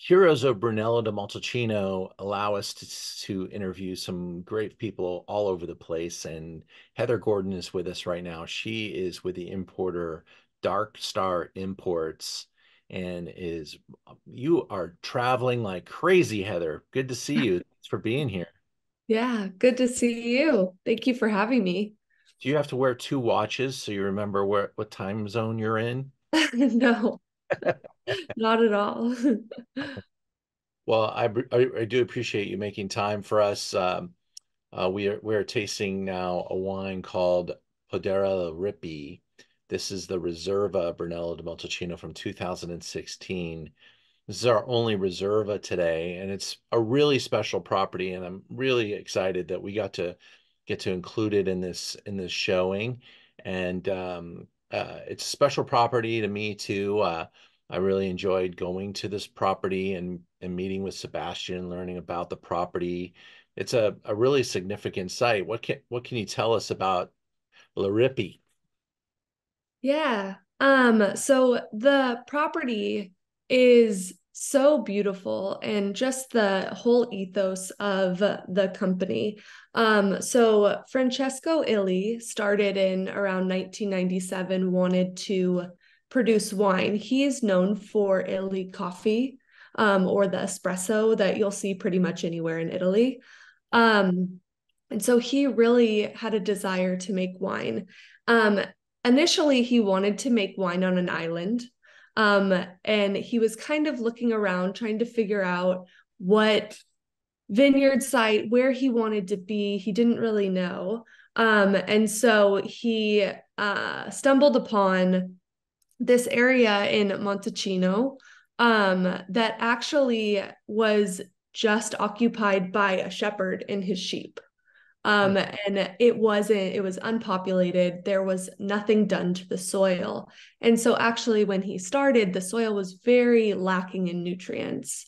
Heroes of Brunello de Montalcino allow us to interview some great people all over the place. And Heather Gordon is with us right now. She is with the importer Dark Star Imports and you are traveling like crazy, Heather. Good to see you. Thanks for being here. Yeah, good to see you. Thank you for having me. Do you have to wear two watches so you remember what time zone you're in? No, not at all. Well, I do appreciate you making time for us. We are tasting now a wine called Podere Ripi. This is the Reserva Brunello di Montalcino from 2016. This is our only Reserva today, and it's a really special property, and I'm really excited that we get to include it in this showing. And it's a special property to me too. I really enjoyed going to this property and meeting with Sebastian and learning about the property. It's a really significant site. What can you tell us about Laripi? Yeah. So the property is so beautiful and just the whole ethos of the company. So Francesco Illy started in around 1997, wanted to produce wine. He is known for Illy coffee, or the espresso that you'll see pretty much anywhere in Italy. Um, and so he really had a desire to make wine. Um, Initially he wanted to make wine on an island, and he was kind of looking around trying to figure out what vineyard site where he wanted to be. He didn't really know, and so he stumbled upon this area in Montalcino, that actually was just occupied by a shepherd and his sheep. And it was unpopulated. There was nothing done to the soil. And so actually when he started, the soil was very lacking in nutrients.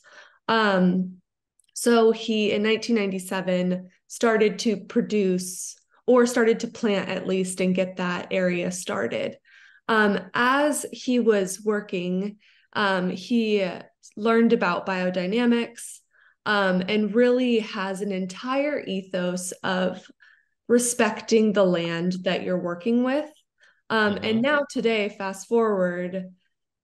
Um, so he in 1997 started to produce or started to plant at least and get that area started. As he was working, he learned about biodynamics, and really has an entire ethos of respecting the land that you're working with. And Mhm. now, today, fast forward,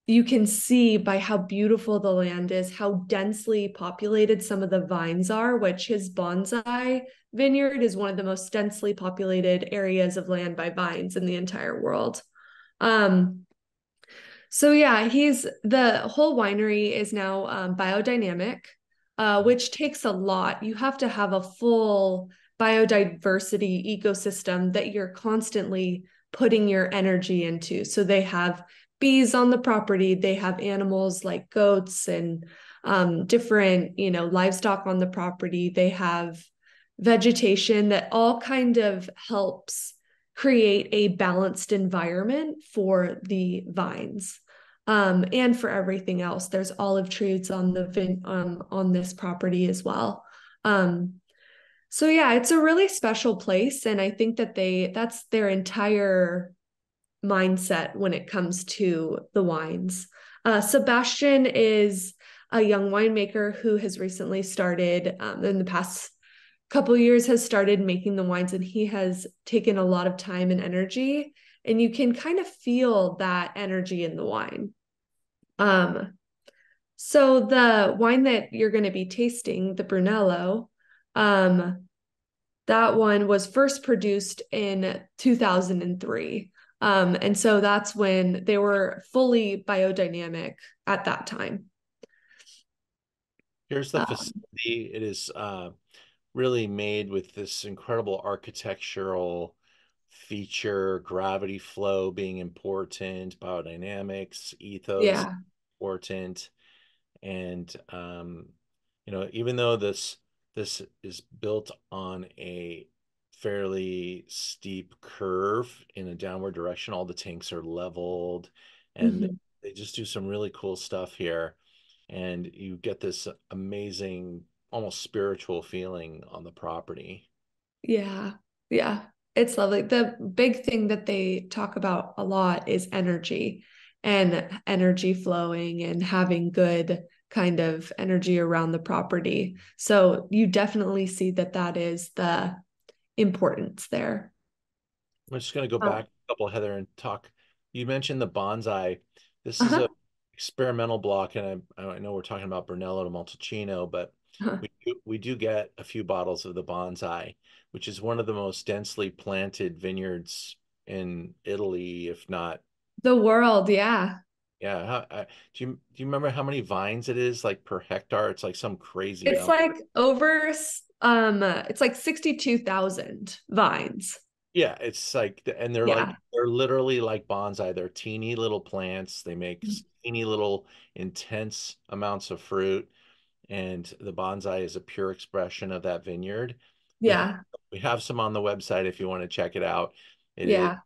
you can see by how beautiful the land is, how densely populated some of the vines are, which his bonsai vineyard is one of the most densely populated areas of land by vines in the entire world. Um, so yeah, he's the whole winery is now biodynamic, which takes a lot. You have to have a full biodiversity ecosystem that you're constantly putting your energy into. So they have bees on the property, they have animals like goats and different, livestock on the property. They have vegetation that all kind of helps create a balanced environment for the vines, and for everything else. There's olive trees on on this property as well. Um, so yeah, it's a really special place, and I think that that's their entire mindset when it comes to the wines. Sebastian is a young winemaker who has recently started, in the past couple years, has started making the wines, and he has taken a lot of time and energy, and you can kind of feel that energy in the wine. Um, so the wine that you're going to be tasting, the Brunello, um, that one was first produced in 2003. And so that's when they were fully biodynamic at that time. Here's the Um, facility. It is really made with this incredible architectural feature, gravity flow being important, biodynamics, ethos yeah, important. And even though this is built on a fairly steep curve in a downward direction, all the tanks are leveled, and mhm. they just do some really cool stuff here. And you get this amazing, almost spiritual feeling on the property. Yeah, yeah, it's lovely. The big thing that they talk about a lot is energy. and energy flowing and having good kind of energy around the property. So you definitely see that that is the importance there. I'm just going to go Oh, back a couple, Heather, and talk. You mentioned the bonsai. This is a uh-huh. experimental block, and I know we're talking about Brunello de Montalcino, but Uh-huh. we do get a few bottles of the bonsai, which is one of the most densely planted vineyards in Italy, if not. The world, yeah. Yeah. Do you remember how many vines it is like per hectare? It's like some crazy It's number. like over it's like 62,000 vines. Yeah, it's like, and Yeah. they're literally like bonsai. They're teeny little plants. They make teeny little intense amounts of fruit, and the bonsai is a pure expression of that vineyard. We have Yeah. we have some on the website if you want to check it out. It is Yeah.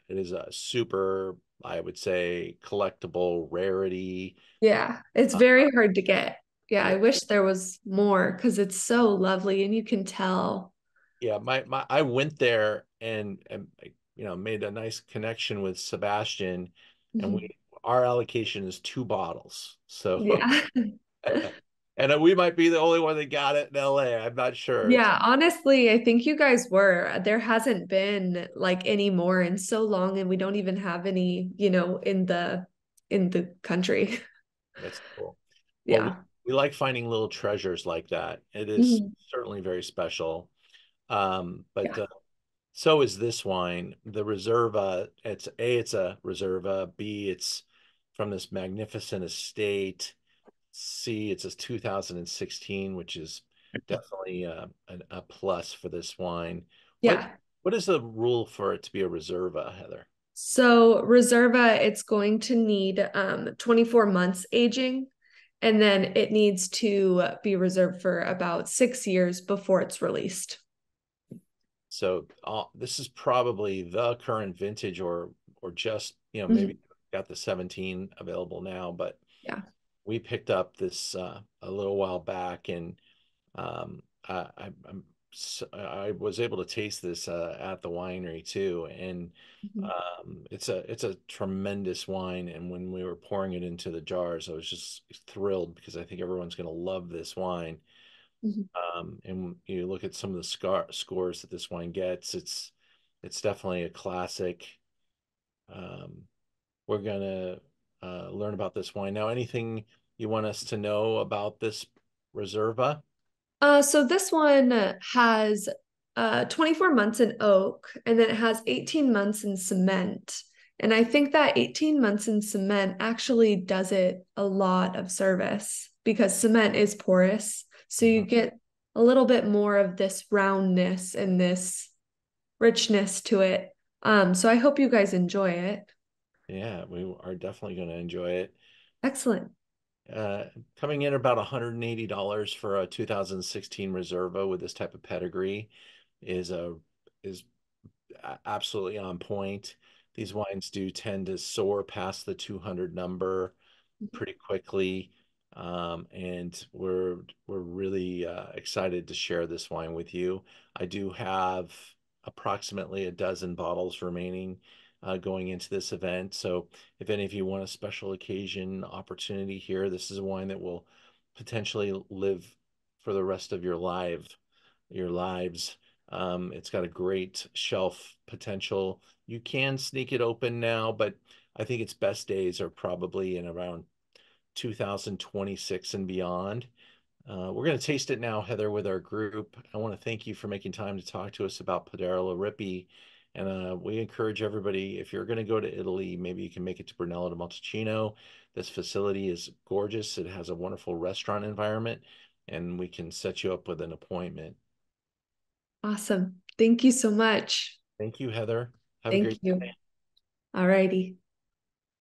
it is a super, I would say, collectible rarity. Yeah. It's Uh, very hard to get. Yeah, yeah, I wish there was more because it's so lovely and you can tell. yeah. My I went there and made a nice connection with Sebastian, and Mhm. we our allocation is 2 bottles. So, Yeah. and we might be the only one that got it in LA. I'm not sure. It's Yeah, honestly, I think you guys were. There hasn't been like any more in so long, and we don't even have any, in the country. That's cool. Well, we Yeah. we like finding little treasures like that. It is Mhm. certainly very special. But Yeah. so is this wine, the Reserva. It's a Reserva. B, it's from this magnificent estate. C, it's a 2016, which is definitely a plus for this wine. What Yeah. what is the rule for it to be a Reserva, Heather? So Reserva, it's going to need 24 months aging, and then it needs to be reserved for about 6 years before it's released. So this is probably the current vintage, or just maybe Mhm. got the 17 available now, but Yeah. we picked up this a little while back, and I was able to taste this at the winery too, and Mhm. it's a tremendous wine. And when we were pouring it into the jars, I was just thrilled because I think everyone's going to love this wine. Mhm. And you look at some of the scores that this wine gets, it's definitely a classic. Um, we're gonna learn about this wine now. Anything you want us to know about this Reserva? So this one has 24 months in oak, and then it has 18 months in cement. And I think that 18 months in cement actually does it a lot of service because cement is porous. So you Mhm. get a little bit more of this roundness and this richness to it. So I hope you guys enjoy it. Yeah, we are definitely going to enjoy it. Excellent. Uh, Coming in about $180 for a 2016 Reserva with this type of pedigree is a is absolutely on point. These wines do tend to soar past the 200 number pretty quickly. And we're really excited to share this wine with you. I do have approximately a dozen bottles remaining going into this event. So if any of you want a special occasion opportunity here, this is a wine that will potentially live for the rest of your lives. It's got a great shelf potential. You can sneak it open now, but I think its best days are probably in around 2026 and beyond. We're going to taste it now, Heather, with our group. I want to thank you for making time to talk to us about Podere Ripi. And we encourage everybody, if you're going to go to Italy, maybe you can make it to Brunello de Montalcino. This facility is gorgeous. It has a wonderful restaurant environment, and we can set you up with an appointment. Awesome. Thank you so much. Thank you, Heather. Have a Thank great you. All righty.